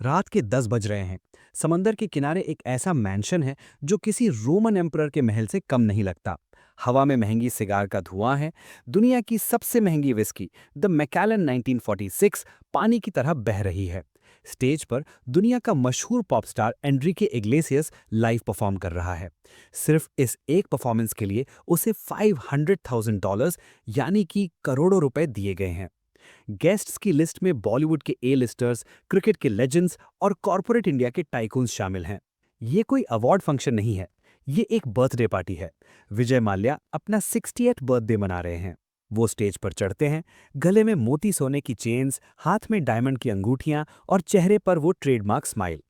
रात के 10 बज रहे हैं। समंदर के किनारे एक ऐसा मैंशन है जो किसी रोमन एम्परर के महल से कम नहीं लगता। हवा में महंगी सिगार का धुआं है। दुनिया की सबसे महंगी विस्की द मैकेलन 1946 पानी की तरह बह रही है। स्टेज पर दुनिया का मशहूर pop star Enrique Iglesias live perform कर रहा है। सिर्फ इस एक परफॉर्मेंस के लिए उसे $500,000 यानी कि करोड़ों रुपए दिए गए हैं। गेस्ट्स की लिस्ट में बॉलीवुड के ए लिस्टर्स, क्रिकेट के लेजेंड्स और कॉर्पोरेट इंडिया के टाइकून्स शामिल हैं। ये कोई अवार्ड फंक्शन नहीं है, ये एक बर्थडे पार्टी है। विजय माल्या अपना 60th बर्थडे मना रहे हैं। वो स्टेज पर चढ़ते हैं, गले में मोती सोने की चेन्स, हाथ में डायमंड की अंगूठियां और चेहरे पर वो ट्रेडमार्क स्माइल।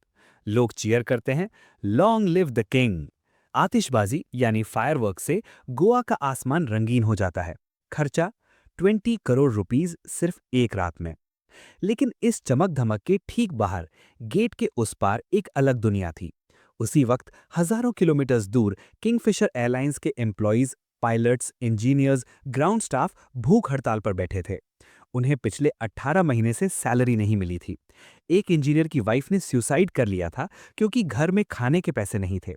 लोग चीयर करते हैं, लॉन्ग लिव द किंग। आतिशबाजी यानी फायरवर्क से गोवा का आसमान रंगीन हो जाता है। खर्चा 20 करोड़ रुपीस सिर्फ एक रात में। लेकिन इस चमक धमक के ठीक बाहर, गेट के उस पार एक अलग दुनिया थी। उसी वक्त हजारों किलोमीटर्स दूर किंगफिशर एयरलाइंस के employees, pilots, engineers, ground staff भूख हड़ताल पर बैठे थे। उन्हें पिछले 18 महीने से सैलरी नहीं मिली थी। एक इंजीनियर की वाइफ ने सुसाइड कर लिया था क्योंकि घर में खाने के पैसे नहीं थे।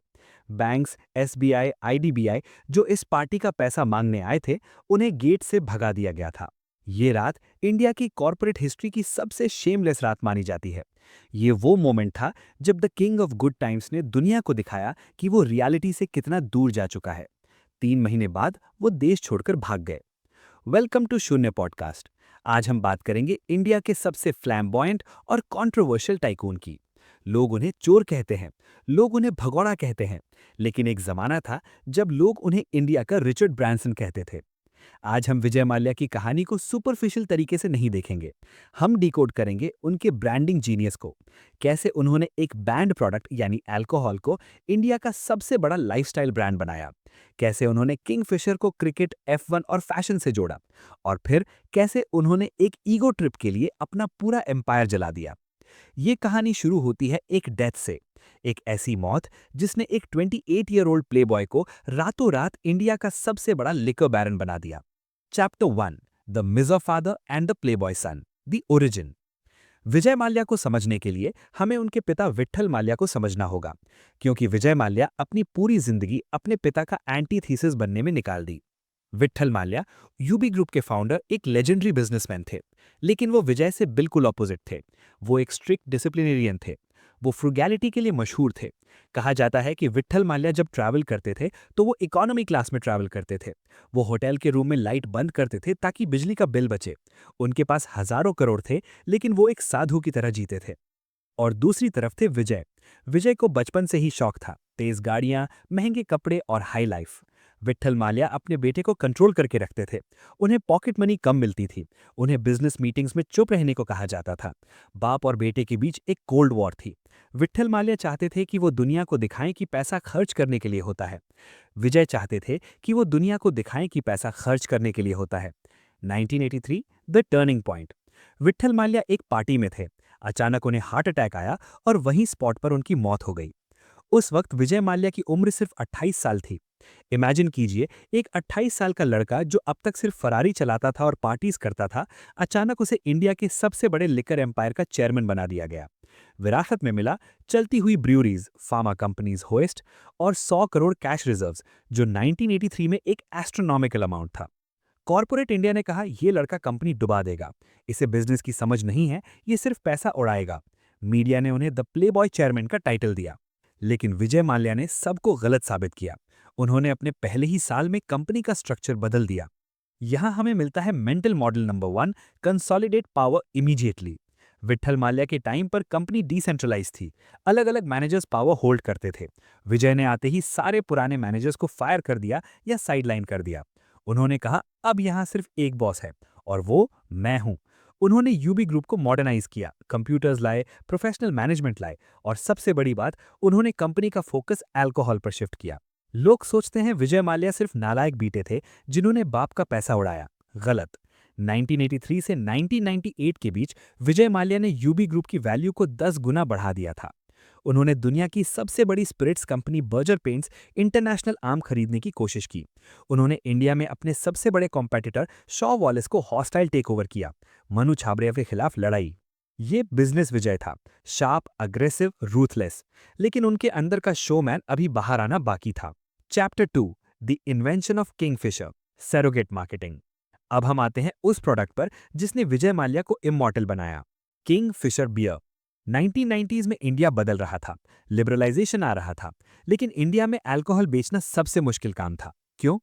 बैंक्स, एसबीआई, आईडीबीआई जो इस पार्टी का पैसा मांगने आए थे, उन्हें गेट से भगा दिया गया था। ये रात इंडिया की कॉर्पोरेट हिस्ट्री की सबसे शेमलेस रात मानी जाती है। ये वो मोमेंट था जब the king of good times ने दुनिया को दिखाया कि वो रियलिटी से कितना दूर जा चुका है। 3 महीने बाद वो देश छोड़कर भाग गए। वेलकम टू शून्य पॉडकास्ट। आज हम बात करेंगे इंडिया के सबसे फ्लैम्बॉयंट और कंट्रोवर्शियल टाइकून की। लोग उन्हें चोर कहते हैं, लोग उन्हें भगोड़ा कहते हैं, लेकिन एक जमाना था जब लोग उन्हें इंडिया का रिचर्ड ब्रांसन कहते थे। आज हम विजय माल्या की कहानी को सुपरफिशियल तरीके से नहीं देखेंगे। हम डिकोड करेंगे उनके ब्रांडिंग जीनियस को। कैसे उन्होंने एक बैंड प्रोडक्ट यानी अल्कोहल को इंडिया का सबसे बड़ा लाइफस्टाइल ब्रांड बनाया। कैसे उन्होंने किंगफिशर को क्रिकेट, F1 और फैशन से जोड़ा। और फिर कैसे उन्होंने एक ईगो ट्रिप के लिए अपना पूरा एम्पायर जला दिया। ये कहानी शुरू होती है एक डेथ से। एक ऐसी मौत जिसने एक 28-year-old प्लेबॉय को रातों रात इंडिया का सबसे बड़ा लिकर बैरन बना दिया। Chapter 1, the miser father and the playboy son, the origin. Vijay Mallya को समझने के लिए हमें उनके पिता विट्ठल माल्या को समझना होगा, क्योंकि विजय माल्या अपनी पूरी जिंदगी अपने पिता का एंटीथीसिस बनने में निकाल दी। विट्ठल माल्या यूबी ग्रुप के फाउंडर एक लेजेंडरी बिजनेसमैन थे, लेकिन वो विजय से बिल्कुल ऑपोजिट थे। वो एक स्ट्रिक्ट डिसिप्लिनेरियन थे। वो फ्रुगैलिटी के लिए मशहूर थे। कहा जाता है कि विट्ठल माल्या जब ट्रैवल करते थे तो वो इकोनॉमी क्लास में ट्रैवल करते थे। वो होटल के रूम में लाइट बंद करते थे ताकि बिजली का बिल बचे। उनके पास हजारों करोड़ थे, लेकिन वो एक साधु की तरह जीते थे। और दूसरी तरफ थे विजय। विजय को बचपन से ही शौक था, तेज गाड़ियां, महंगे कपड़े और हाई लाइफ। विट्ठल माल्या अपने बेटे को कंट्रोल करके रखते थे। उन्हें पॉकेट मनी कम मिलती थी। उन्हें बिजनेस मीटिंग्स में चुप रहने को कहा जाता था। बाप और बेटे के बीच एक कोल्ड वॉर थी। विट्ठल माल्या चाहते थे कि वो दुनिया को दिखाएं कि पैसा खर्च करने के लिए होता है। विजय चाहते थे कि वो दुनिया को दिखाएं कि पैसा खर्च करने के लिए होता है। 1983, the turning point. Vitthal Mallya एक पार्टी में थे। अचानक उन्हें हार्ट अटैक आया और वहीं स्पॉट पर उनकी मौत हो गई। उस वक्त विजय माल्या की उम्र सिर्फ 28 साल थी। इमेजिन कीजिए, एक 28 साल का लड़का जो अब तक सिर्फ फरारी चलाता था और पार्टीज करता था, अचानक उसे इंडिया के सबसे बड़े लिकर एम्पायर का चेयरमैन बना दिया गया। विरासत में मिला चलती हुई ब्रूरीज, फार्मा कंपनीज होस्ट और 100 करोड़ कैश रिजर्व्स, जो 1983 में एक एस्ट्रोनॉमिकल अमाउंट था। कॉर्पोरेट इंडिया ने कहा ये लड़का कंपनी डुबा देगा, इसे बिजनेस की समझ नहीं है, ये सिर्फ पैसा उड़ाएगा। मीडिया ने उन्हें द प्लेबॉय चेयरमैन का टाइटल दिया। लेकिन विजय माल्या ने सबको गलत साबित किया। उन्होंने अपने पहले ही साल में कंपनी का स्ट्रक्चर बदल दिया। यहां हमें मिलता है mental model number 1, consolidate power immediately. Vitthal Mallya के टाइम पर कंपनी डिसेंट्रलाइज थी। अलग अलग मैनेजर्स पावर होल्ड करते थे। विजय ने आते ही सारे पुराने मैनेजर्स को फायर कर दिया या साइडलाइन कर दिया। उन्होंने कहा अब यहां सिर्फ एक बॉस है और वो मैं हूं। उन्होंने यूबी ग्रुप को मॉडर्नाइज किया, कंप्यूटर्स लाए, प्रोफेशनल मैनेजमेंट लाए और सबसे बड़ी बात, उन्होंने कंपनी का फोकस अल्कोहल पर शिफ्ट किया। लोग सोचते हैं विजय माल्या सिर्फ नालायक बीटे थे जिन्होंने बाप का पैसा उड़ाया। गलत। 1983 से 1998 के बीच विजय माल्या ने यूबी ग्रुप की वैल्यू को 10 गुना बढ़ा दिया था। उन्होंने दुनिया की सबसे बड़ी spirits company Berger Paints international arm खरीदने की कोशिश की। उन्होंने इंडिया में अपने सबसे बड़े कॉम्पिटिटर शॉ वॉलेस को हॉस्टाइल टेकओवर किया। मनु छाबरिया के खिलाफ लड़ाई। ये बिजनेस विजय था, शार्प, अग्रेसिव, रूथलेस। लेकिन उनके अंदर का शोमैन अभी बाहर आना बाकी था। Chapter 2, the invention of Kingfisher, surrogate marketing. अब हम आते हैं उस प्रोडक्ट पर जिसने विजय माल्या को इमॉर्टल बनाया, किंगफिशर बियर। 1990s में इंडिया बदल रहा था, लिबरलाइजेशन आ रहा था, लेकिन इंडिया में अल्कोहल बेचना सबसे मुश्किल काम था। क्यों?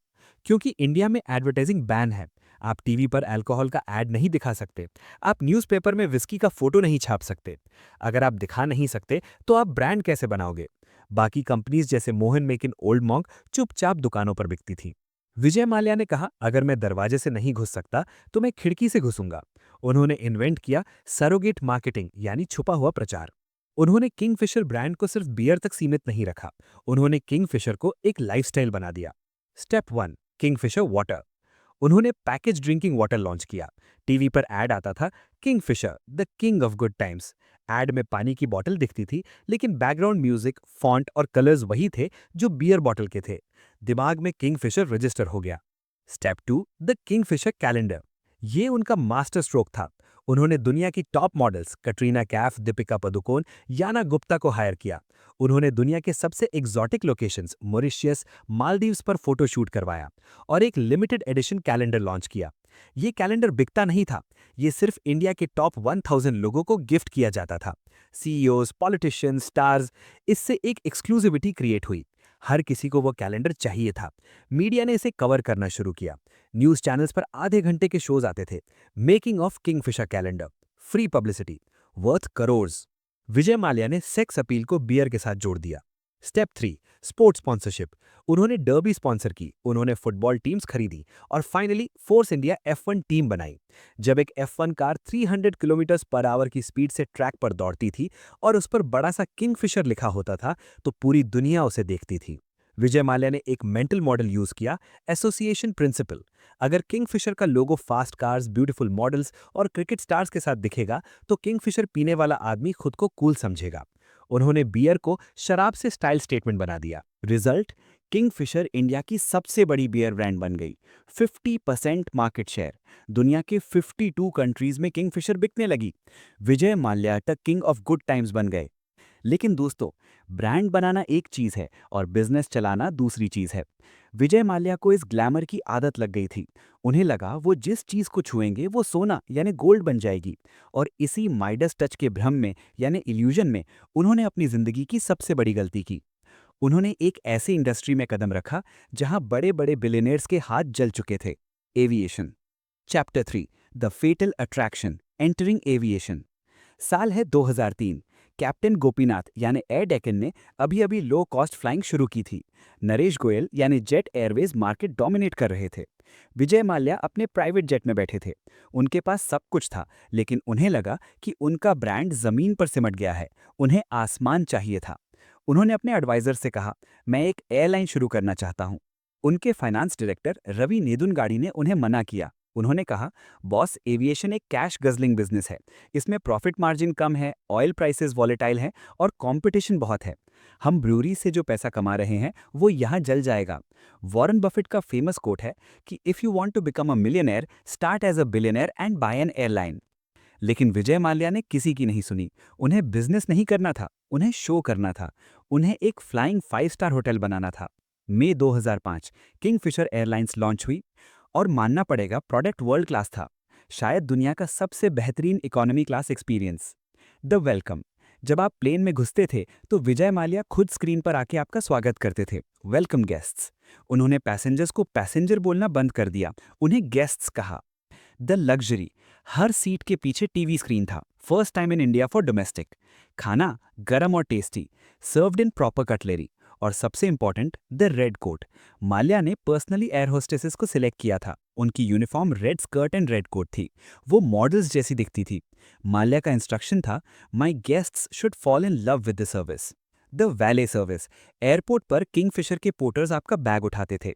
क्योंकि इंडिया में एडवर्टाइजिंग बैन है। आप टीवी पर अल्कोहल का ऐड नहीं दिखा सकते, आप न्यूज़पेपर में विस्की का फोटो नहीं छाप सकते। अगर आप दिखा नहीं सकते तो आप ब्रांड कैसे बनाओगे? बाकी कंपनीज जैसे मोहन मेकिन ओल्ड मॉन्क चुपचाप दुकानों पर बिकती थी। विजय माल्या ने कहा, अगर मैं दरवाजे से नहीं घुस सकता तो मैं खिड़की से घुसूंगा। उन्होंने इन्वेंट किया सरोगेट मार्केटिंग, यानी छुपा हुआ प्रचार। उन्होंने किंगफिशर ब्रांड को सिर्फ बियर तक सीमित नहीं रखा, उन्होंने किंगफिशर को एक लाइफस्टाइल बना दिया। Step 1, Kingfisher water. उन्होंने पैकेज ड्रिंकिंग वाटर लॉन्च किया। टीवी पर ऐड आता था, Kingfisher the king of good times. Add में पानी की बोतल दिखती थी, लेकिन बैकग्राउंड म्यूजिक, फॉन्ट और कलर्स वही थे जो बियर बॉटल के थे। दिमाग में किंगफिशर रजिस्टर हो गया। Step 2, the Kingfisher calendar. ये उनका मास्टर स्ट्रोक था। उन्होंने दुनिया की टॉप मॉडल्स कटरीना कैफ, दीपिका पादुकोण, याना गुप्ता को हायर किया। उन्होंने दुनिया के सबसे एग्जॉटिक लोकेशंस मॉरिशस, मालदीव्स पर फोटोशूट करवाया और एक लिमिटेड एडिशन कैलेंडर लॉन्च किया। ये कैलेंडर बिकता नहीं था, ये सिर्फ इंडिया के टॉप 1000 लोगों को गिफ्ट किया जाता था। CEOs, politicians, stars. इससे एक एक्सक्लूसिविटी क्रिएट हुई। हर किसी को वो कैलेंडर चाहिए था। मीडिया ने इसे कवर करना शुरू किया। न्यूज़ चैनल्स पर आधे घंटे के शोज आते थे। Making of Kingfisher calendar, free publicity, worth crores. Vijay Mallya ने सेक्स अपील को बियर के साथ जोड़ दिया। Step 3, sports sponsorship. उन्होंने डर्बी स्पॉन्सर की, उन्होंने फुटबॉल टीम्स खरीदी और finally force India F1 team बनाई। जब एक F1 car 300 kilometre per hour की स्पीड से ट्रैक पर दौड़ती थी और उस पर बड़ा सा किंगफिशर लिखा होता था, तो पूरी दुनिया उसे देखती थी। विजय माल्या ने एक मेंटल मॉडल यूज किया, एसोसिएशन प्रिंसिपल। अगर किंगफिशर का लोगो फास्ट कार्स, ब्यूटीफुल मॉडल्स और क्रिकेट स्टार्स के साथ दिखेगा, तो किंगफिशर पीने वाला आदमी खुद को कूल समझेगा। उन्होंने बियर को शराब से स्टाइल स्टेटमेंट बना दिया। रिजल्ट, किंगफिशर इंडिया की सबसे बड़ी बियर ब्रांड बन गई। 50% मार्केट शेयर। दुनिया के 52 कंट्रीज में किंगफिशर बिकने लगी। विजय माल्या तक किंग ऑफ गुड टाइम्स बन गए। लेकिन दोस्तों, ब्रांड बनाना एक चीज है और बिजनेस चलाना दूसरी चीज है। विजय माल्या को इस ग्लैमर की आदत लग गई थी। उन्हें लगा वो जिस चीज को छुएंगे वो सोना यानी गोल्ड बन जाएगी। और इसी माइडस टच के भ्रम में यानी इल्यूजन में उन्होंने अपनी जिंदगी की सबसे बड़ी गलती की। उन्होंने एक ऐसी इंडस्ट्री में कदम रखा जहां बड़े बड़े बिलियनियर्स के हाथ जल चुके थे, aviation. Chapter 3, the fatal attraction, entering aviation. साल है 2003। कैप्टन गोपीनाथ यानी एयर डेक्कन ने अभी अभी लो कॉस्ट फ्लाइंग शुरू की थी। नरेश गोयल यानी जेट एयरवेज मार्केट डोमिनेट कर रहे थे। विजय माल्या अपने प्राइवेट जेट में बैठे थे। उनके पास सब कुछ था, लेकिन उन्हें लगा कि उनका ब्रांड जमीन पर सिमट गया है। उन्हें आसमान चाहिए था। उन्होंने अपने एडवाइजर से कहा, मैं एक एयरलाइन शुरू करना चाहता हूं। उनके फाइनेंस डायरेक्टर रवि नेदुनगाड़ी ने उन्हें मना किया। उन्होंने कहा, बॉस, एविएशन एक कैश गजलिंग बिजनेस है। इसमें प्रॉफिट मार्जिन कम है, ऑयल प्राइसेस वॉलेटाइल हैं और कंपटीशन बहुत है। हम ब्रूरी से जो पैसा कमा रहे हैं वो यहाँ जल जाएगा। वॉरेन बफेट का फेमस कोट है कि if you want to become a millionaire, start as a billionaire and buy an airline. लेकिन विजय माल्या ने किसी की नहीं सुनी। उन्हें बिजनेस नहीं करना था, उन्हें शो करना था। उन्हें एक फ्लाइंग 5 स्टार होटल बनाना था। मई 2005 किंगफिशर एयरलाइंस लॉन्च हुई और मानना पड़ेगा, प्रोडक्ट वर्ल्ड क्लास था। शायद दुनिया का सबसे बेहतरीन economy class experience. The welcome. जब आप प्लेन में घुसते थे तो विजय माल्या खुद स्क्रीन पर आके आपका स्वागत करते थे, वेलकम गेस्ट्स। उन्होंने पैसेंजर्स को पैसेंजर बोलना बंद कर दिया, उन्हें गेस्ट्स कहा। The luxury. हर सीट के पीछे टीवी स्क्रीन था, first time in India for domestic. खाना गरम और tasty, served in proper cutlery. और सबसे important, the red coat. Mallya ने पर्सनली एयर होस्टेसेस को सिलेक्ट किया था। उनकी uniform red skirt and red coat थी। वो मॉडल्स जैसी दिखती थी। माल्या का इंस्ट्रक्शन था, my guests should fall in love with the service. The valet service. Airport पर किंगफिशर के पोर्टर्स आपका बैग उठाते थे।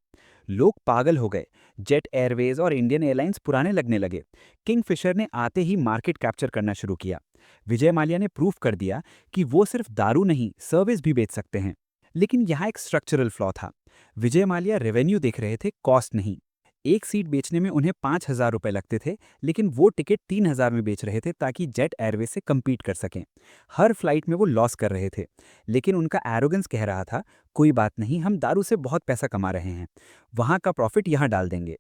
लोग पागल हो गए। जेट एयरवेज और इंडियन एयरलाइंस पुराने लगने लगे। किंगफिशर ने आते ही मार्केट कैप्चर करना शुरू किया। विजय माल्या ने प्रूव कर दिया कि वो सिर्फ दारू नहीं, सर्विस भी बेच सकते हैं। लेकिन यहाँ एक स्ट्रक्चरल फ्लॉ था। विजय माल्या रेवेन्यू देख रहे थे, कॉस्ट नहीं। एक सीट बेचने में उन्हें 5,000 रुपये लगते थे, लेकिन वो टिकट 3,000 में बेच रहे थे ताकि जेट एयरवेज से कम्पीट कर सकें। हर फ्लाइट में वो लॉस कर रहे थे, लेकिन उनका एरोगेंस कह रहा था, कोई बात नहीं, हम दारू से बहुत पैसा कमा रहे हैं, वहाँ का प्रॉफिट यहाँ डाल देंगे।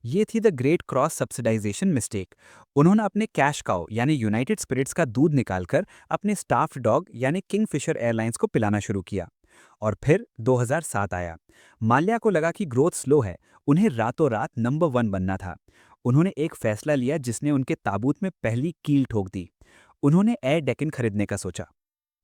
ये थी the great cross subsidisation mistake. उन्होंने अपने कैश काउ यानी यूनाइटेड स्पिरिट्स का दूध निकालकर अपने स्टाफ्ड डॉग यानी किंगफिशर एयरलाइंस को पिलाना शुरू किया। और फिर 2007 आया। माल्या को लगा कि ग्रोथ स्लो है, उन्हें रातों रात नंबर 1 बनना था। उन्होंने एक फैसला लिया जिसने उनके ताबूत में पहली कील ठोक दी। उन्होंने एयर डेक्कन खरीदने का सोचा।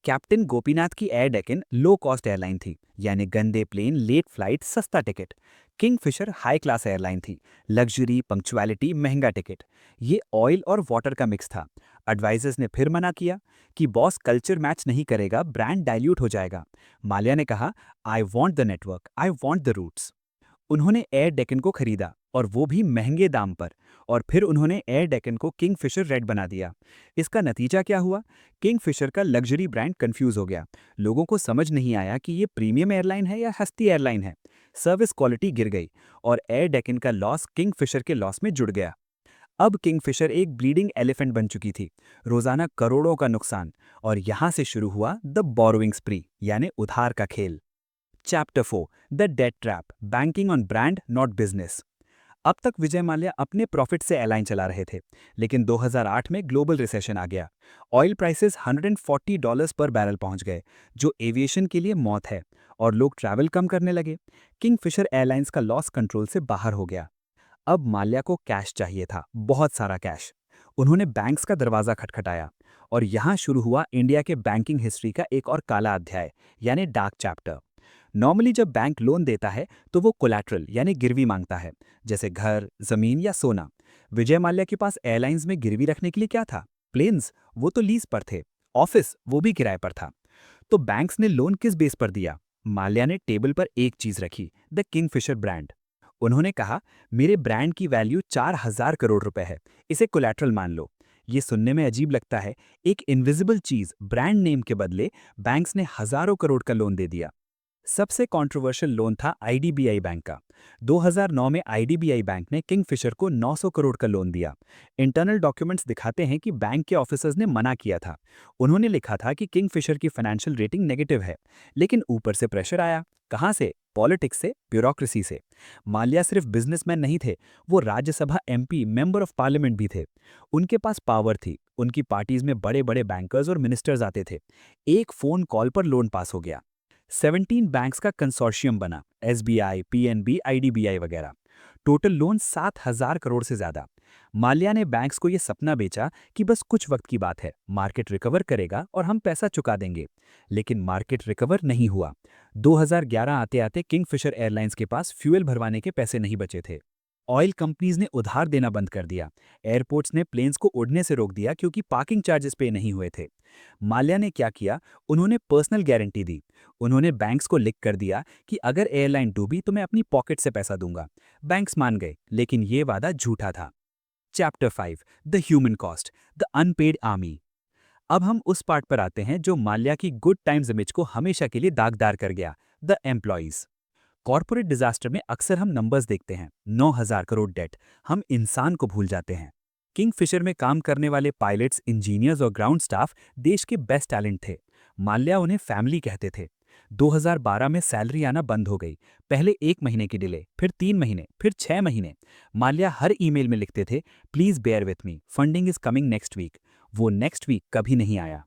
कैप्टन गोपीनाथ की air Deccan low cost airline थी, यानी गंदे प्लेन, लेट फ्लाइट, सस्ता ticket. Kingfisher high class airline थी, लग्जरी, पंक्चुअलिटी, महंगा टिकट। ये ऑयल और वाटर का मिक्स था। एडवाइजर्स ने फिर मना किया कि बॉस कल्चर मैच नहीं करेगा, ब्रांड डाइल्यूट हो जाएगा। माल्या ने कहा, I want the network, I want the routes. उन्होंने एयर डेक्कन को खरीदा, और वो भी महंगे दाम पर। और फिर उन्होंने एयर डेक्कन को किंगफिशर रेड बना दिया। इसका नतीजा क्या हुआ? किंगफिशर का लग्जरी ब्रांड कंफ्यूज हो गया। लोगों को समझ नहीं आया कि ये प्रीमियम एयरलाइन है या सस्ती एयरलाइन है। सर्विस क्वालिटी गिर गई, और एयर डेक्कन का लॉस किंगफिशर के लॉस में जुड़ गया। अब किंगफिशर एक ब्लीडिंग एलिफेंट बन चुकी थी, रोजाना करोड़ों का नुकसान। और यहां से शुरू हुआ द बोरोइंग स्प्री, यानी उधार का खेल। Chapter 4, the debt trap, banking on brand not business. अब तक विजय माल्या अपने प्रॉफिट से एयरलाइन चला रहे थे, लेकिन 2008 में ग्लोबल रिसेशन आ गया। ऑयल प्राइसेस $140 पर बैरल पहुंच गए, जो एविएशन के लिए मौत है, और लोग ट्रैवल कम करने लगे। किंगफिशर एयरलाइंस का लॉस कंट्रोल से बाहर हो गया। अब माल्या को कैश चाहिए था, बहुत सारा कैश। उन्होंने बैंक्स का दरवाजा खटखटाया, और यहां शुरू हुआ इंडिया के बैंकिंग हिस्ट्री का एक और काला अध्याय, यानी डार्क चैप्टर। नॉर्मली जब बैंक लोन देता है तो वो कोलैटरल यानी गिरवी मांगता है, जैसे घर, जमीन या सोना। विजय माल्या के पास एयरलाइंस में गिरवी रखने के लिए क्या था? प्लेन्स, वो तो लीज पर थे। ऑफिस, वो भी किराए पर था। तो बैंक्स ने लोन किस बेस पर दिया? माल्या ने टेबल पर एक चीज रखी, द किंगफिशर ब्रांड। उन्होंने कहा, मेरे ब्रांड की वैल्यू 4,000 करोड़ रुपए है, इसे कोलैटरल मान लो। ये सुनने में अजीब लगता है, एक इनविजिबल चीज ब्रांड नेम के बदले बैंक्स ने हजारों करोड़ का लोन दे दिया। सबसे कंट्रोवर्शियल लोन था आईडीबीआई बैंक का। 2009 में आईडीबीआई बैंक ने किंगफिशर को 900 करोड़ का लोन दिया। इंटरनल डॉक्यूमेंट्स दिखाते हैं कि बैंक के ऑफिसर्स ने मना किया था। उन्होंने लिखा था कि किंगफिशर की फाइनेंशियल रेटिंग नेगेटिव है, लेकिन ऊपर से प्रेशर आया। कहां से? पॉलिटिक्स से, ब्यूरोक्रेसी से। माल्या सिर्फ बिजनेसमैन नहीं थे, वो Rajya Sabha MP, member of parliament भी थे। उनके पास पावर थी, उनकी पार्टीज में बड़े बड़े बैंकर्स और मिनिस्टर्स आते थे। एक फोन कॉल पर लोन पास हो गया। 17 बैंक्स का कंसोर्शियम बना, एसबीआई, पीएनबी, आईडीबीआई वगैरह। टोटल लोन 7,000 करोड़ से ज्यादा। माल्या ने बैंक्स को यह सपना बेचा कि बस कुछ वक्त की बात है, मार्केट रिकवर करेगा और हम पैसा चुका देंगे। लेकिन मार्केट रिकवर नहीं हुआ। 2011 आते आते किंगफिशर एयरलाइंस के पास फ्यूल भरवाने के पैसे नहीं बचे थे। ऑयल कंपनीज ने उधार देना बंद कर दिया। एयरपोर्ट्स ने प्लेन्स को उड़ने से रोक दिया क्योंकि पार्किंग चार्जेस पे नहीं हुए थे। माल्या ने क्या किया? उन्होंने पर्सनल गारंटी दी। उन्होंने बैंक्स को लिख कर दिया कि अगर एयरलाइन डूबी तो मैं अपनी पॉकेट से पैसा दूंगा। बैंक्स मान गए, लेकिन ये वादा झूठा था। Chapter 5, the human cost, the unpaid army. अब हम उस पार्ट पर आते हैं जो माल्या की गुड टाइम्स इमेज को हमेशा के लिए दागदार कर गया, द एम्प्लॉइज। कॉर्पोरेट डिजास्टर में अक्सर हम नंबर्स देखते हैं, 9,000 करोड़ डेट, हम इंसान को भूल जाते हैं। किंगफिशर में काम करने वाले पायलट्स, इंजीनियर्स और ग्राउंड स्टाफ देश के बेस्ट टैलेंट थे। माल्या उन्हें फैमिली कहते थे। 2012 में सैलरी आना बंद हो गई। पहले 1 महीने की डिले, फिर 3 महीने, फिर 6 महीने। माल्या हर ईमेल में लिखते थे, please bear with me, funding is coming next week. वो नेक्स्ट वीक कभी नहीं आया।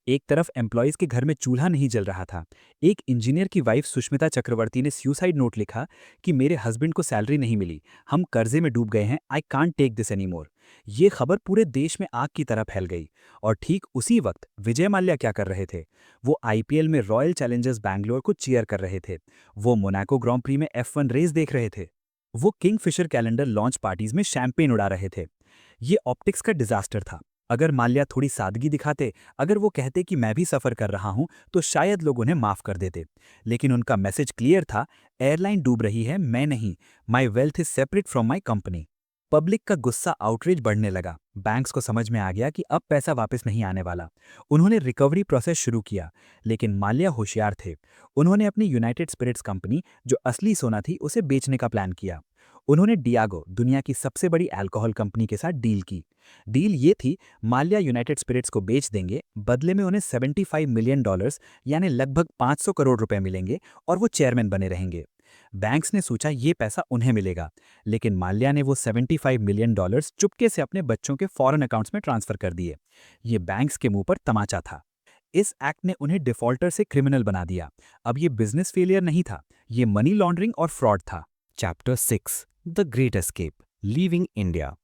एक तरफ एम्प्लॉयज के घर में चूल्हा नहीं जल रहा था। एक इंजीनियर की वाइफ सुष्मिता चक्रवर्ती ने सुसाइड नोट लिखा कि मेरे हस्बैंड को सैलरी नहीं मिली, हम कर्जे में डूब गए हैं, I can't take this anymore. ये खबर पूरे देश में आग की तरह फैल गई। और ठीक उसी वक्त विजय माल्या क्या कर रहे थे? वो आईपीएल में रॉयल चैलेंजर्स बैंगलोर को चीयर कर रहे थे। वो मोनाको ग्रां प्री में F1 रेस देख रहे थे। वो किंगफिशर कैलेंडर लॉन्च पार्टीज में शैंपेन उड़ा रहे थे। ये ऑप्टिक्स का डिजास्टर था। अगर माल्या थोड़ी सादगी दिखाते, अगर वो कहते कि मैं भी सफर कर रहा हूं, तो शायद लोग उन्हें माफ कर देते। लेकिन उनका मैसेज क्लियर था, एयरलाइन डूब रही है, मैं नहीं। माई wealth is separate from my company. Public का गुस्सा, आउटरीच बढ़ने लगा। बैंक्स को समझ में आ गया कि अब पैसा वापस नहीं आने वाला। उन्होंने रिकवरी प्रोसेस शुरू किया, लेकिन माल्या होशियार थे। उन्होंने अपनी यूनाइटेड स्पिरिट्स कंपनी, जो असली सोना थी, उसे बेचने का प्लान किया। उन्होंने डियागो, दुनिया की सबसे बड़ी अल्कोहल कंपनी के साथ डील की। डील ये थी, माल्या यूनाइटेड स्पिरिट्स को बेच देंगे, बदले में उन्हें $75 मिलियन यानी लगभग 500 करोड़ रुपए मिलेंगे और वो चेयरमैन बने रहेंगे। बैंक्स ने सोचा ये पैसा उन्हें मिलेगा, लेकिन माल्या ने वो $75 मिलियन चुपके से अपने बच्चों के फॉरेन अकाउंट्स में ट्रांसफर कर दिए। ये बैंक्स के मुंह पर तमाचा था। इस एक्ट ने उन्हें डिफॉल्टर से क्रिमिनल बना दिया। अब ये बिजनेस फेलियर नहीं था, ये मनी लॉन्ड्रिंग और फ्रॉड था। Chapter 6, the great escape, leaving India.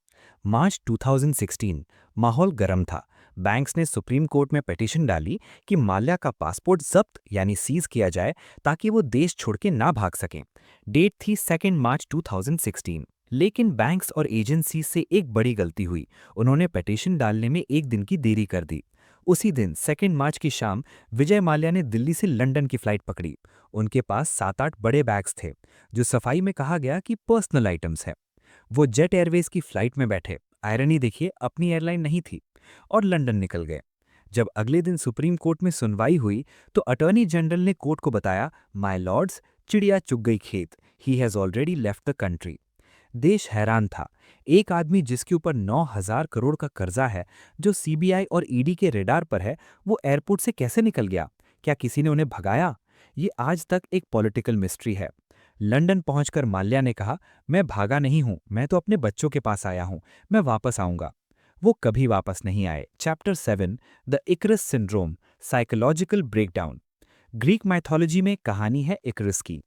March 2016, माहौल गर्म था। बैंक्स ने सुप्रीम कोर्ट में पिटीशन डाली कि माल्या का पासपोर्ट जब्त यानी सीज किया जाए ताकि वो देश छोड़ के ना भाग सकें। डेट थी 2 मार्च 2016। लेकिन बैंक्स और एजेंसी से एक बड़ी गलती हुई, उन्होंने पिटीशन डालने में एक दिन की देरी कर दी। उसी दिन 2 मार्च की शाम विजय माल्या ने दिल्ली से लंदन की फ्लाइट पकड़ी। उनके पास 7-8 बड़े बैग्स थे, जो सफाई में कहा गया कि पर्सनल आइटम्स है। वो जेट एयरवेज की फ्लाइट में बैठे, आयरनी देखिए अपनी एयरलाइन नहीं थी, और लंदन निकल गए। जब अगले दिन सुप्रीम कोर्ट में सुनवाई हुई तो अटॉर्नी जनरल ने कोर्ट को बताया, माय लॉर्ड्स, चिड़िया चुग गई खेत, he has already left the country. देश हैरान था। एक आदमी जिसके ऊपर 9,000 करोड़ का कर्जा है, जो सीबीआई और ईडी के रेडार पर है, वो एयरपोर्ट से कैसे निकल गया? क्या किसी ने उन्हें भगाया? ये आज तक एक पॉलिटिकल मिस्ट्री है। लंदन पहुंचकर माल्या ने कहा, मैं भागा नहीं हूं, मैं तो अपने बच्चों के पास आया हूं, मैं वापस आऊंगा। वो कभी वापस नहीं आए। Chapter 7, the Icarus syndrome, psychological breakdown. Greek mythology में कहानी है इकरस की।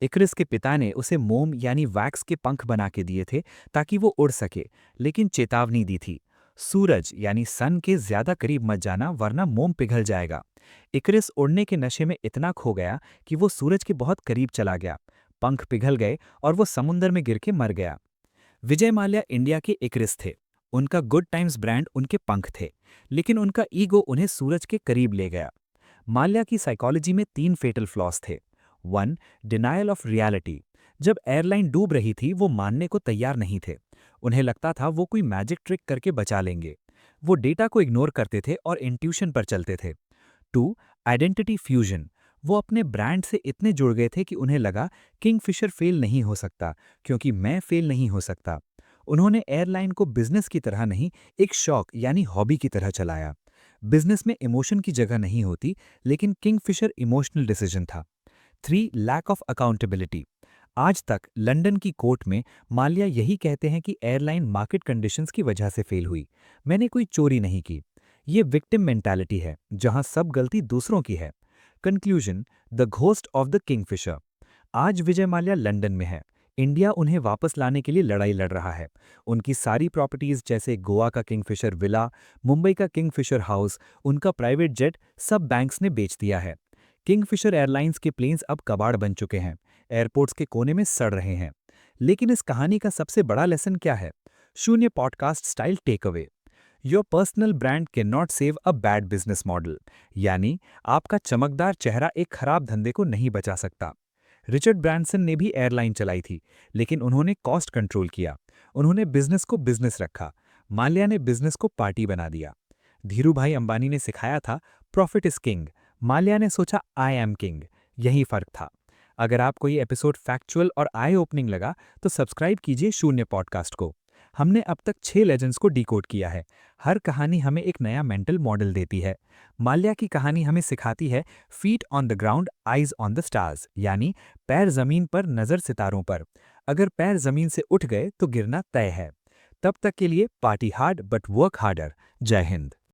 इकरस के पिता ने उसे मोम यानी वैक्स के पंख बना के दिए थे ताकि वो उड़ सके, लेकिन चेतावनी दी थी, सूरज यानी सन के ज्यादा करीब मत जाना वरना मोम पिघल जाएगा। इकरस उड़ने के नशे में इतना खो गया कि वो सूरज के बहुत करीब चला गया, पंख पिघल गए और वो समुंदर में गिर के मर गया। विजय माल्या इंडिया के इकरस थे। उनका गुड टाइम्स ब्रांड उनके पंख थे, लेकिन उनका ईगो उन्हें सूरज के करीब ले गया। माल्या की साइकोलॉजी में 3 फेटल फ्लॉज थे। 1. Denial of reality. जब एयरलाइन डूब रही थी वो मानने को तैयार नहीं थे। उन्हें लगता था वो कोई मैजिक ट्रिक करके बचा लेंगे। वो डेटा को इग्नोर करते थे और इंट्यूशन पर चलते थे। 2. Identity fusion. वो अपने ब्रांड से इतने जुड़ गए थे कि उन्हें लगा किंगफिशर फेल नहीं हो सकता, क्योंकि मैं फेल नहीं हो सकता। उन्होंने एयरलाइन को बिजनेस की तरह नहीं, एक शौक यानी हॉबी की तरह चलाया। बिजनेस में इमोशन की जगह नहीं होती, लेकिन किंगफिशर इमोशनल डिसीजन था। 3. Lack of accountability. आज तक लंदन की कोर्ट में माल्या यही कहते हैं कि एयरलाइन मार्केट कंडीशंस की वजह से फेल हुई, मैंने कोई चोरी नहीं की। ये विक्टिम मेंटालिटी है, जहां सब गलती दूसरों की है। Conclusion, the ghost of the Kingfisher. आज विजय माल्या लंदन में है। इंडिया उन्हें वापस लाने के लिए लड़ाई लड़ रहा है। उनकी सारी प्रॉपर्टीज जैसे गोवा का किंगफिशर विला, मुंबई का किंगफिशर हाउस, उनका प्राइवेट जेट, सब बैंक्स ने बेच दिया है। किंगफिशर एयरलाइंस के प्लेन्स अब कबाड़ बन चुके हैं, एयरपोर्ट्स के कोने में सड़ रहे हैं। लेकिन इस कहानी का सबसे बड़ा लेसन क्या है? शून्य podcast style takeaway. Your personal brand cannot save a bad business model. यानी आपका चमकदार चेहरा एक खराब धंधे को नहीं बचा सकता। रिचर्ड ब्रांसन ने भी एयरलाइन चलाई थी, लेकिन उन्होंने कॉस्ट कंट्रोल किया। उन्होंने बिजनेस को बिजनेस रखा। माल्या ने बिजनेस को पार्टी बना दिया। धीरूभाई अंबानी ने सिखाया था, प्रॉफिट इज किंग। माल्या ने सोचा, आई एम किंग। यही फर्क था। अगर आपको ये एपिसोड फैक्चुअल और आई ओपनिंग लगा तो सब्सक्राइब कीजिए शून्य पॉडकास्ट को। हमने अब तक 6 लेजेंड्स को डिकोड किया है। हर कहानी हमें एक नया मेंटल मॉडल देती है। माल्या की कहानी हमें सिखाती है, feet on the ground, eyes on the stars, यानी पैर जमीन पर, नजर सितारों पर। अगर पैर जमीन से उठ गए तो गिरना तय है। तब तक के लिए party hard but work harder. जय हिंद।